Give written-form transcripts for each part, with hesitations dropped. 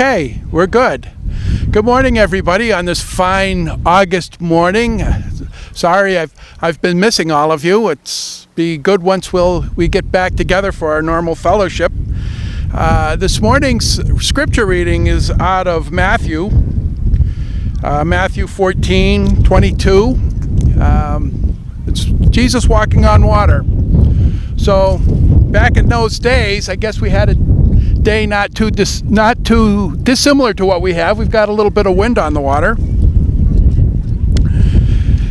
Okay, we're good. Good morning, everybody, on this fine August morning. Sorry, I've been missing all of you. It's be good once we get back together for our normal fellowship. This morning's scripture reading is out of Matthew 14:22. It's Jesus walking on water. So back in those days, I guess we had a day not too dissimilar to what we have. We've got a little bit of wind on the water.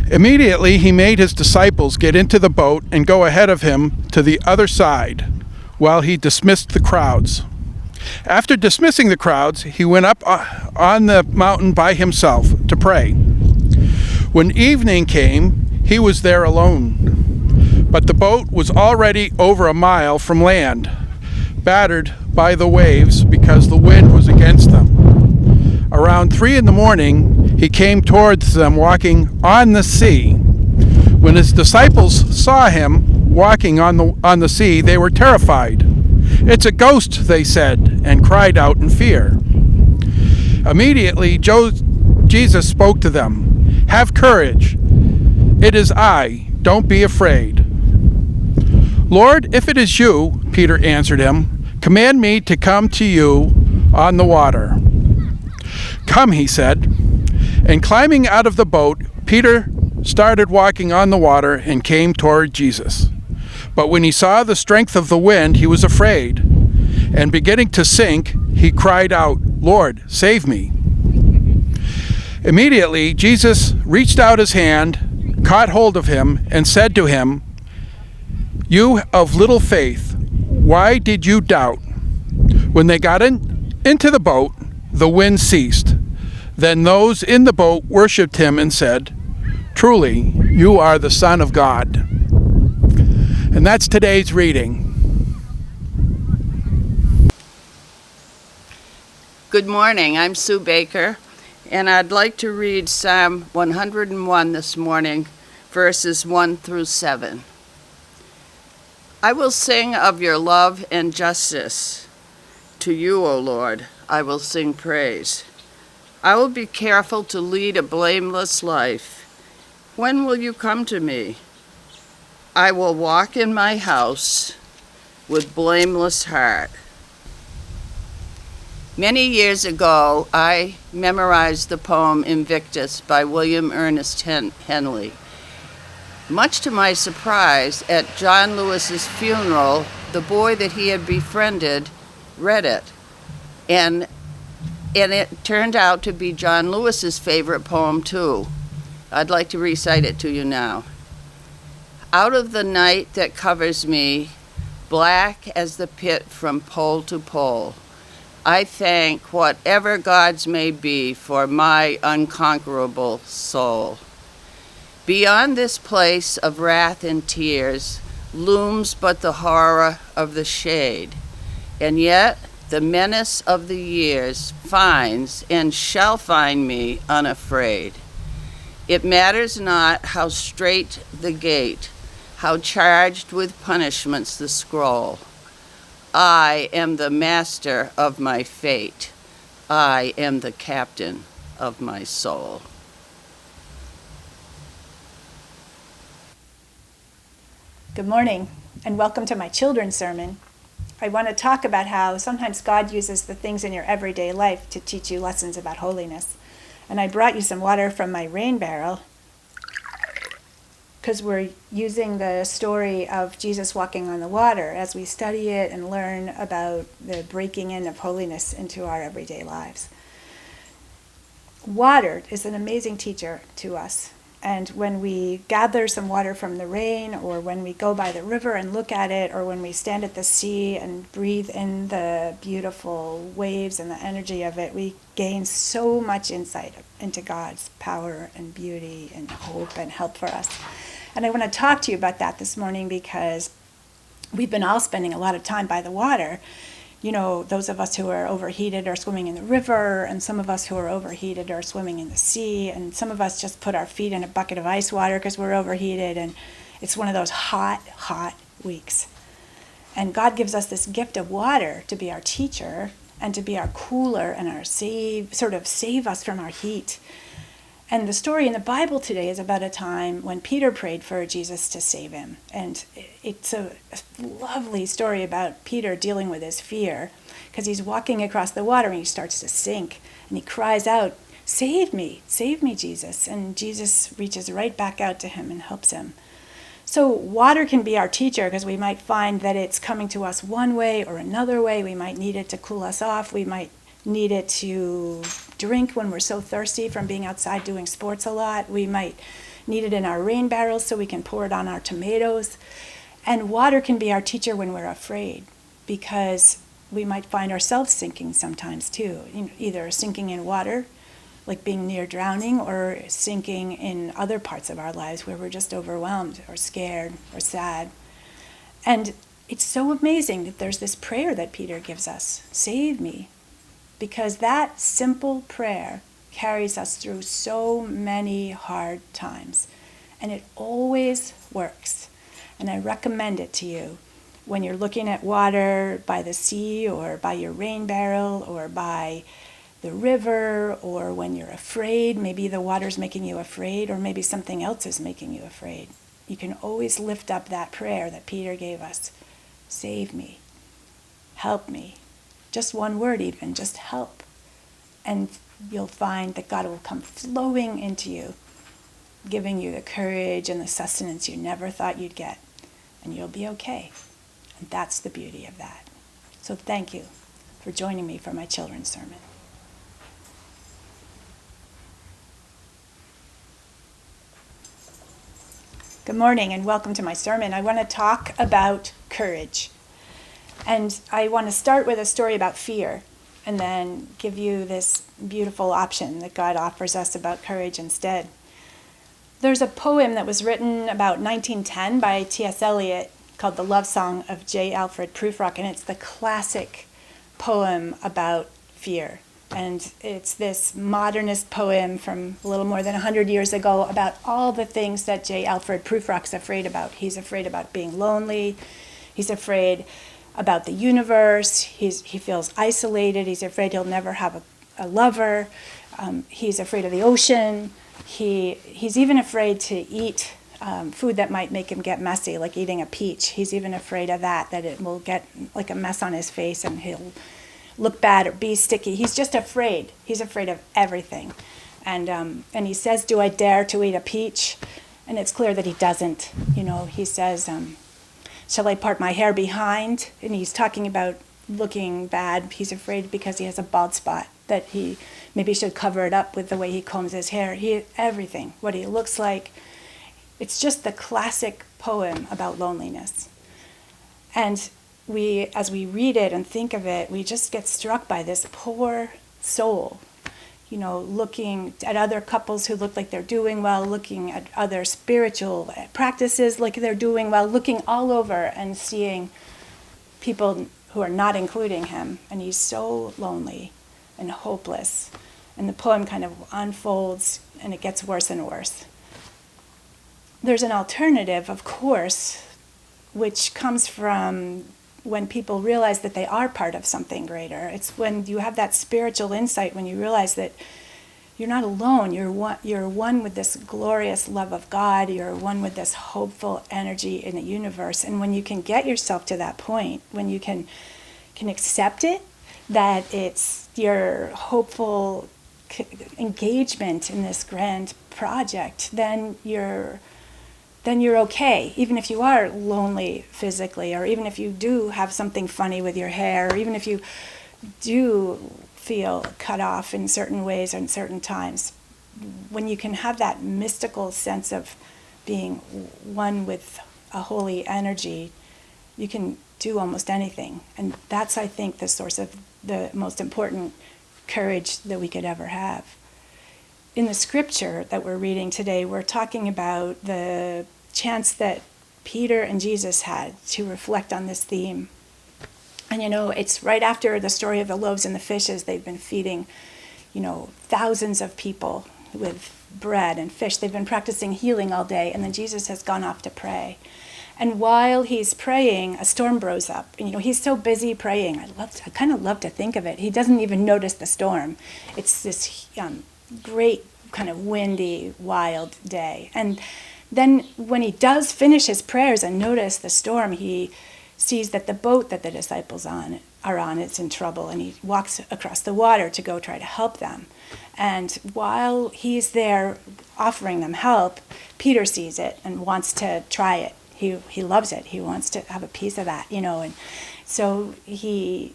Immediately he made his disciples get into the boat and go ahead of him to the other side while he dismissed the crowds. After dismissing the crowds, he went up on the mountain by himself to pray. When evening came, he was there alone. But the boat was already over a mile from land, battered by the waves because the wind was against them. Around 3 a.m, he came towards them walking on the sea. When his disciples saw him walking on the sea, they were terrified. "It's a ghost," they said, and cried out in fear. Immediately Jesus spoke to them. "Have courage. It is I. Don't be afraid." "Lord, if it is you," Peter answered him, "command me to come to you on the water." "Come," he said. And climbing out of the boat, Peter started walking on the water and came toward Jesus. But when he saw the strength of the wind, he was afraid. And beginning to sink, he cried out, "Lord, save me." Immediately, Jesus reached out his hand, caught hold of him, and said to him, "You of little faith, why did you doubt?" When they got into the boat, the wind ceased. Then those in the boat worshipped him and said, "Truly, you are the Son of God." And that's today's reading. Good morning, I'm Sue Baker, and I'd like to read Psalm 101 this morning, verses 1 through 7. I will sing of your love and justice. To you, O Lord, I will sing praise. I will be careful to lead a blameless life. When will you come to me? I will walk in my house with blameless heart. Many years ago, I memorized the poem Invictus by William Ernest Henley. Much to my surprise, at John Lewis's funeral, the boy that he had befriended read it. And it turned out to be John Lewis's favorite poem, too. I'd like to recite it to you now. Out of the night that covers me, black as the pit from pole to pole, I thank whatever gods may be for my unconquerable soul. Beyond this place of wrath and tears looms but the horror of the shade, and yet the menace of the years finds and shall find me unafraid. It matters not how strait the gate, how charged with punishments the scroll. I am the master of my fate. I am the captain of my soul. Good morning, and welcome to my children's sermon. I want to talk about how sometimes God uses the things in your everyday life to teach you lessons about holiness. And I brought you some water from my rain barrel because we're using the story of Jesus walking on the water as we study it and learn about the breaking in of holiness into our everyday lives. Water is an amazing teacher to us. And when we gather some water from the rain, or when we go by the river and look at it, or when we stand at the sea and breathe in the beautiful waves and the energy of it, we gain so much insight into God's power and beauty and hope and help for us. And I want to talk to you about that this morning because we've been all spending a lot of time by the water. You know, those of us who are overheated are swimming in the river, and some of us who are overheated are swimming in the sea, and some of us just put our feet in a bucket of ice water because we're overheated, and it's one of those hot, hot weeks. And God gives us this gift of water to be our teacher, and to be our cooler and our save us from our heat. And the story in the Bible today is about a time when Peter prayed for Jesus to save him. And it's a lovely story about Peter dealing with his fear, because he's walking across the water and he starts to sink. And he cries out, save me, Jesus. And Jesus reaches right back out to him and helps him. So water can be our teacher, because we might find that it's coming to us one way or another way. We might need it to cool us off. We might need it to drink when we're so thirsty from being outside doing sports a lot. We might need it in our rain barrels so we can pour it on our tomatoes. And water can be our teacher when we're afraid, because we might find ourselves sinking sometimes too, either sinking in water, like being near drowning, or sinking in other parts of our lives where we're just overwhelmed or scared or sad. And it's so amazing that there's this prayer that Peter gives us, save me, because that simple prayer carries us through so many hard times. And it always works. And I recommend it to you when you're looking at water by the sea or by your rain barrel or by the river, or when you're afraid, maybe the water's making you afraid, or maybe something else is making you afraid. You can always lift up that prayer that Peter gave us. Save me. Help me. Just one word even, just help. And you'll find that God will come flowing into you, giving you the courage and the sustenance you never thought you'd get. And you'll be okay. And that's the beauty of that. So thank you for joining me for my children's sermon. Good morning and welcome to my sermon. I want to talk about courage. And I want to start with a story about fear and then give you this beautiful option that God offers us about courage instead. There's a poem that was written about 1910 by T.S. Eliot called The Love Song of J. Alfred Prufrock, and it's the classic poem about fear. And it's this modernist poem from a little more than 100 years ago about all the things that J. Alfred Prufrock's afraid about. He's afraid about being lonely. He's afraid about the universe. He feels isolated. He's afraid he'll never have a lover. He's afraid of the ocean. He's even afraid to eat food that might make him get messy, like eating a peach. He's even afraid of that it will get like a mess on his face and he'll look bad or be sticky. He's just afraid. He's afraid of everything. And he says, do I dare to eat a peach? And it's clear that he doesn't. He says, shall I part my hair behind? And he's talking about looking bad. He's afraid because he has a bald spot that he maybe should cover it up with the way he combs his hair. Everything, what he looks like. It's just the classic poem about loneliness. And as we read it and think of it, we just get struck by this poor soul, looking at other couples who look like they're doing well, looking at other spiritual practices like they're doing well, looking all over and seeing people who are not including him. And he's so lonely and hopeless. And the poem kind of unfolds and it gets worse and worse. There's an alternative, of course, which comes from when people realize that they are part of something greater. It's when you have that spiritual insight, when you realize that you're not alone. You're one with this glorious love of God. You're one with this hopeful energy in the universe. And when you can get yourself to that point, when you can accept it, that it's your hopeful engagement in this grand project, then you're okay, even if you are lonely physically, or even if you do have something funny with your hair, or even if you do feel cut off in certain ways or in certain times. When you can have that mystical sense of being one with a holy energy, you can do almost anything. And that's, I think, the source of the most important courage that we could ever have. In the scripture that we're reading today, we're talking about the chance that Peter and Jesus had to reflect on this theme. And it's right after the story of the loaves and the fishes. They've been feeding, thousands of people with bread and fish. They've been practicing healing all day, and then Jesus has gone off to pray. And while he's praying, a storm blows up. And, he's so busy praying. I kind of love to think of it. He doesn't even notice the storm. It's this great kind of windy, wild day. And then when he does finish his prayers and notice the storm, he sees that the boat that the disciples are on is in trouble, and he walks across the water to go try to help them. And while he's there offering them help, Peter sees it and wants to try it. He loves it. He wants to have a piece of that, and so he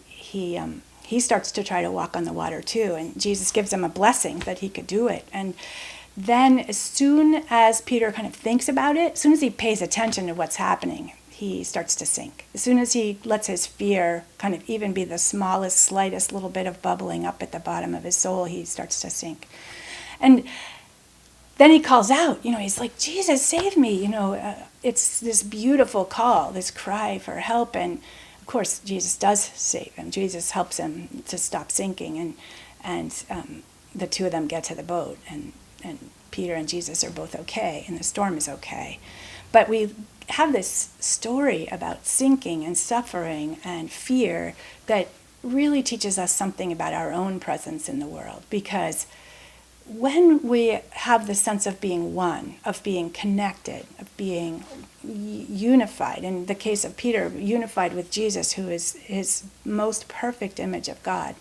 starts to try to walk on the water too. And Jesus gives him a blessing that he could do it. And then as soon as Peter kind of thinks about it, as soon as he pays attention to what's happening, he starts to sink. As soon as he lets his fear kind of even be the smallest, slightest little bit of bubbling up at the bottom of his soul, he starts to sink. And then he calls out, he's like, Jesus, save me. It's this beautiful call, this cry for help. And of course, Jesus does save him. Jesus helps him to stop sinking. And the two of them get to the boat. And Peter and Jesus are both okay. And the storm is okay. But we have this story about sinking and suffering and fear that really teaches us something about our own presence in the world. Because when we have the sense of being one, of being connected, of being unified, in the case of Peter, unified with Jesus, who is his most perfect image of God,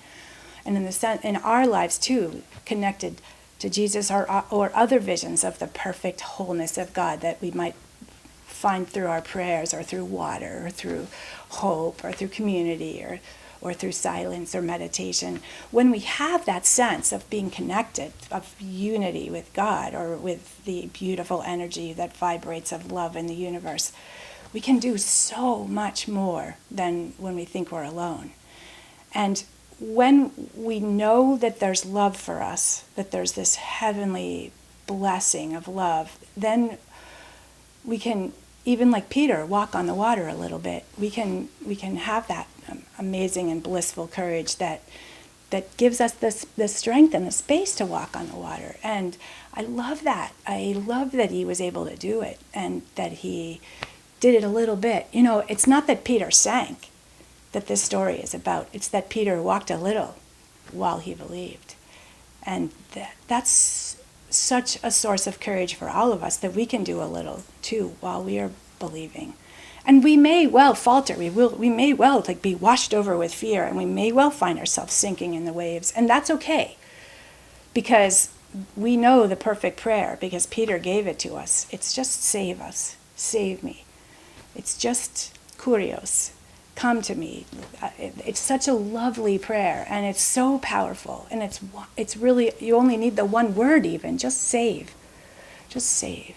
and in our lives too, connected to Jesus or other visions of the perfect wholeness of God that we might find through our prayers or through water or through hope or through community or through silence or meditation. When we have that sense of being connected, of unity with God or with the beautiful energy that vibrates of love in the universe, we can do so much more than when we think we're alone. And when we know that there's love for us, that there's this heavenly blessing of love, then we can, even like Peter, walk on the water a little bit. We can have that amazing and blissful courage that gives us the strength and the space to walk on the water. And I love that. I love that he was able to do it and that he did it a little bit. It's not that Peter sank that this story is about. It's that Peter walked a little while he believed. And that's such a source of courage for all of us, that we can do a little too while we are believing. And we may well falter. We may well be washed over with fear, and we may well find ourselves sinking in the waves. And that's okay, because we know the perfect prayer, because Peter gave it to us. It's just save us, save me. It's just kurios, come to me. It's such a lovely prayer, and it's so powerful. And it's really, you only need the one word even, just save. Just save.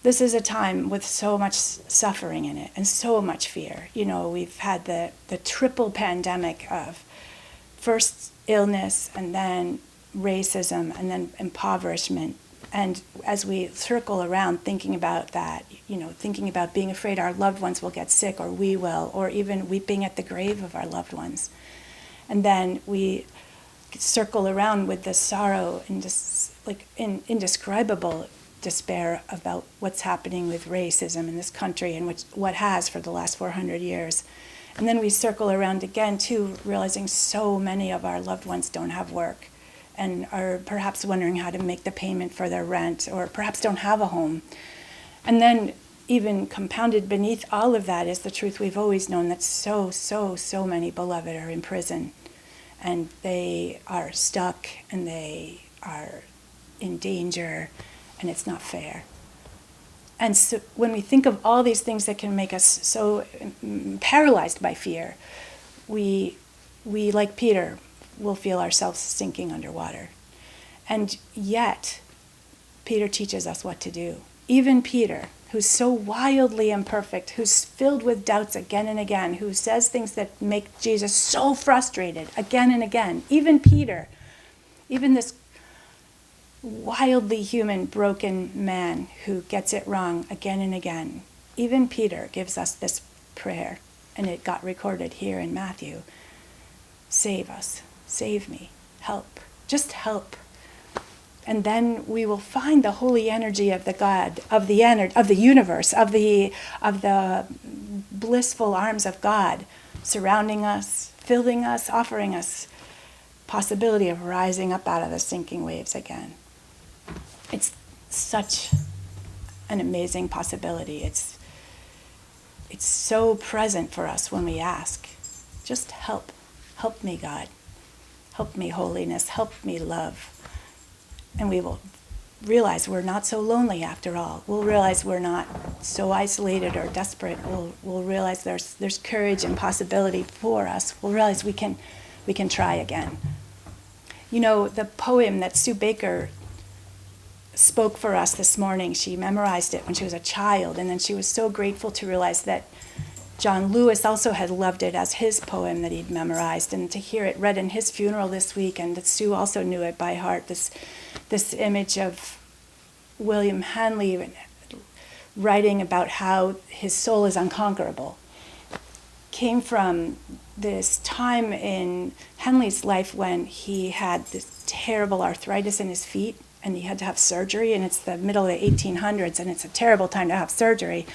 This is a time with so much suffering in it and so much fear. We've had the triple pandemic of first illness and then racism and then impoverishment. And as we circle around thinking about that, thinking about being afraid our loved ones will get sick or we will, or even weeping at the grave of our loved ones. And then we circle around with the sorrow and just indescribable despair about what's happening with racism in this country and what has for the last 400 years. And then we circle around again too, realizing so many of our loved ones don't have work and are perhaps wondering how to make the payment for their rent, or perhaps don't have a home. And then even compounded beneath all of that is the truth we've always known, that so many beloved are in prison, and they are stuck, and they are in danger, and it's not fair. And so when we think of all these things that can make us so paralyzed by fear, we like Peter, will feel ourselves sinking underwater. And yet, Peter teaches us what to do. Even Peter, who's so wildly imperfect, who's filled with doubts again and again, who says things that make Jesus so frustrated again and again, even Peter, even this wildly human, broken man who gets it wrong again and again, even Peter gives us this prayer, and it got recorded here in Matthew. Save us, save me, help, just help. And then we will find the holy energy of the God, of the universe, of the blissful arms of God surrounding us, filling us, offering us possibility of rising up out of the sinking waves again. It's such an amazing possibility. It's so present for us when we ask. Just help. Help me, God. Help me, holiness. Help me, love. And we will realize we're not so lonely after all. We'll realize we're not so isolated or desperate. We'll realize there's courage and possibility for us. We'll realize we can try again. You know, the poem that Sue Baker spoke for us this morning, she memorized it when she was a child, and then she was so grateful to realize that John Lewis also had loved it as his poem that he'd memorized, and to hear it read in his funeral this week, and that Sue also knew it by heart, this image of William Hanley writing about how his soul is unconquerable, came from this time in Henley's life when he had this terrible arthritis in his feet, and he had to have surgery, and it's the middle of the 1800s, and it's a terrible time to have surgery.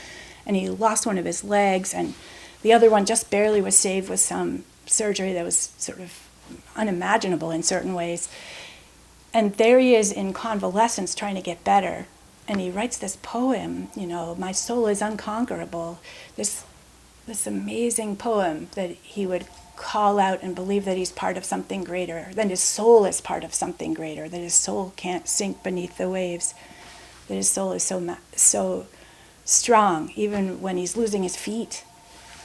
And he lost one of his legs, and the other one just barely was saved with some surgery that was sort of unimaginable in certain ways. And there he is in convalescence trying to get better. And he writes this poem, you know, my soul is unconquerable, this amazing poem that he would call out and believe that he's part of something greater, that his soul is part of something greater, that his soul can't sink beneath the waves, that his soul is so strong, even when he's losing his feet.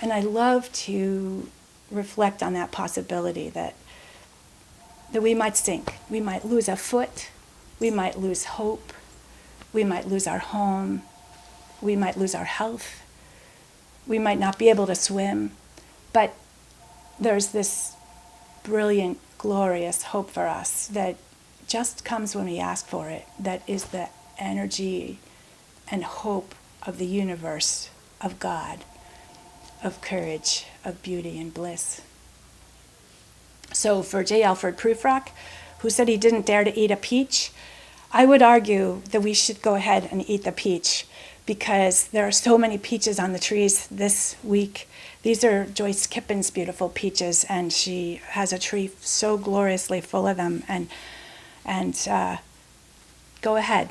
And I love to reflect on that possibility that we might sink, we might lose a foot, we might lose hope, we might lose our home, we might lose our health, we might not be able to swim, but there's this brilliant, glorious hope for us that just comes when we ask for it, that is the energy and hope of the universe, of God, of courage, of beauty and bliss. So for J. Alfred Prufrock, who said he didn't dare to eat a peach, I would argue that we should go ahead and eat the peach, because there are so many peaches on the trees this week. These are Joyce Kippen's beautiful peaches, and she has a tree so gloriously full of them. And go ahead,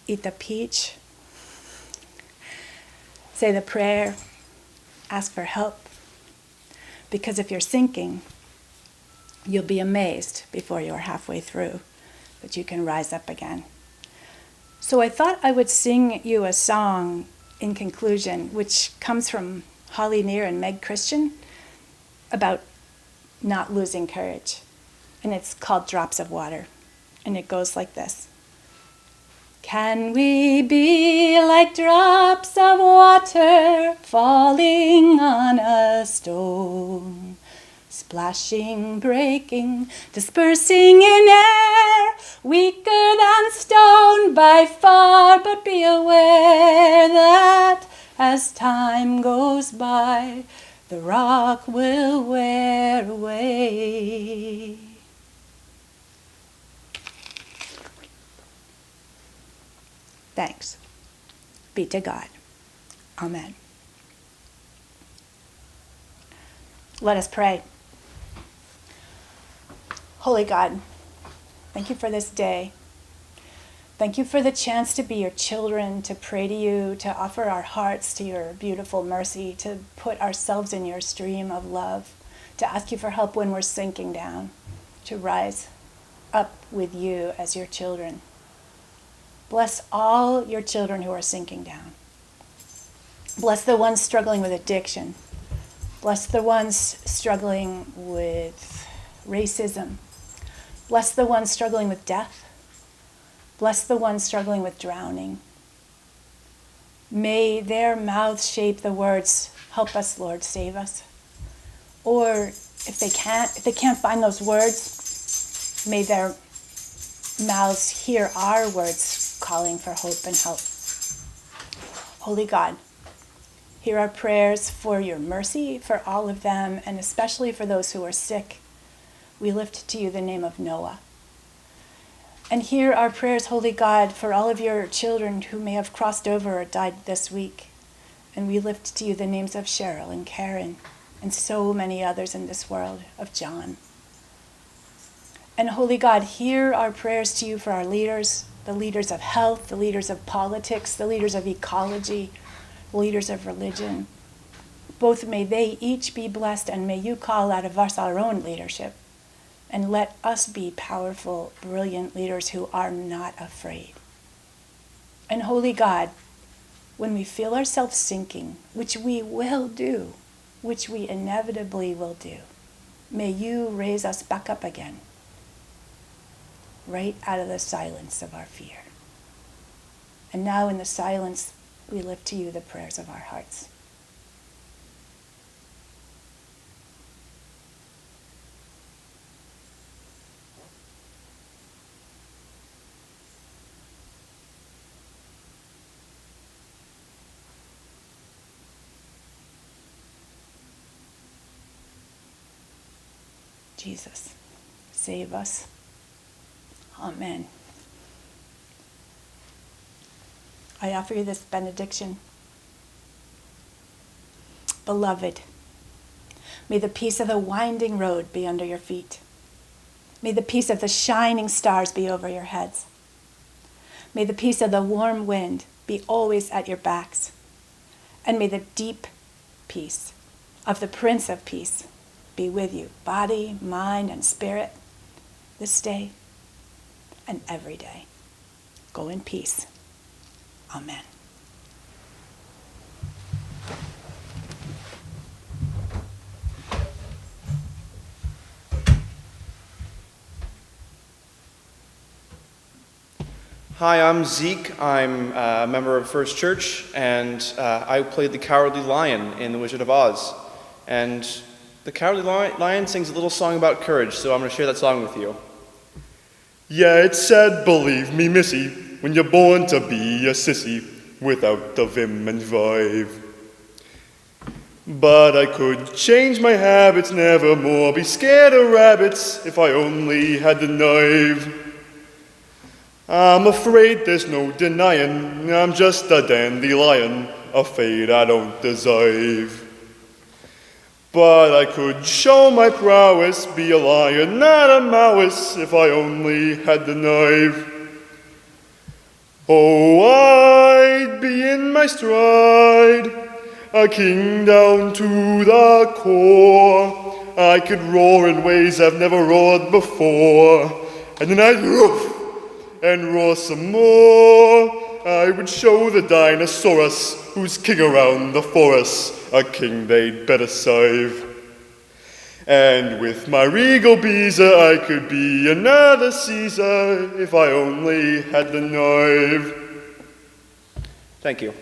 eat the peach, say the prayer, ask for help, because if you're sinking, you'll be amazed before you're halfway through that you can rise up again. So I thought I would sing you a song in conclusion, which comes from Holly Neer and Meg Christian, about not losing courage. And it's called Drops of Water. And it goes like this. Can we be like drops of water falling on a stone, splashing, breaking, dispersing in air, weaker than stone by far, but be aware that as time goes by, the rock will wear away. Thanks be to God. Amen. Let us pray. Holy God, thank you for this day. Thank you for the chance to be your children, to pray to you, to offer our hearts to your beautiful mercy, to put ourselves in your stream of love, to ask you for help when we're sinking down, to rise up with you as your children. Bless all your children who are sinking down. Bless the ones struggling with addiction. Bless the ones struggling with racism. Bless the ones struggling with death. Bless the ones struggling with drowning. May their mouths shape the words, help us, Lord, save us. Or if they can't find those words, may their mouths hear our words calling for hope and help. Holy God, hear our prayers for your mercy for all of them, and especially for those who are sick. We lift to you the name of Noah. And hear our prayers, Holy God, for all of your children who may have crossed over or died this week. And we lift to you the names of Cheryl and Karen and so many others in this world, of John. And Holy God, hear our prayers to you for our leaders, the leaders of health, the leaders of politics, the leaders of ecology, the leaders of religion. Both may they each be blessed, and may you call out of us our own leadership. And let us be powerful, brilliant leaders who are not afraid. And Holy God, when we feel ourselves sinking, which we will do, which we inevitably will do, may you raise us back up again, right out of the silence of our fear. And now in the silence, we lift to you the prayers of our hearts. Jesus, save us. Amen. I offer you this benediction. Beloved, may the peace of the winding road be under your feet. May the peace of the shining stars be over your heads. May the peace of the warm wind be always at your backs. And may the deep peace of the Prince of Peace be with you, body, mind, and spirit, this day and every day. Go in peace. Amen. Hi, I'm Zeke. I'm a member of First Church, and I played the Cowardly Lion in The Wizard of Oz. And the Cowardly Lion sings a little song about courage, so I'm going to share that song with you. Yeah, it's sad, believe me, missy, when you're born to be a sissy without the vim and vibe. But I could change my habits, never more be scared of rabbits if I only had the knife. I'm afraid there's no denying, I'm just a dandelion, a fate I don't deserve. But I could show my prowess, be a lion, not a mouse, if I only had the knife. Oh, I'd be in my stride, a king down to the core. I could roar in ways I've never roared before, and then I'd roof and roar some more. I would show the dinosaurus who's king around the forest, a king they'd better save. And with my regal Beezer, I could be another Caesar if I only had the knife. Thank you.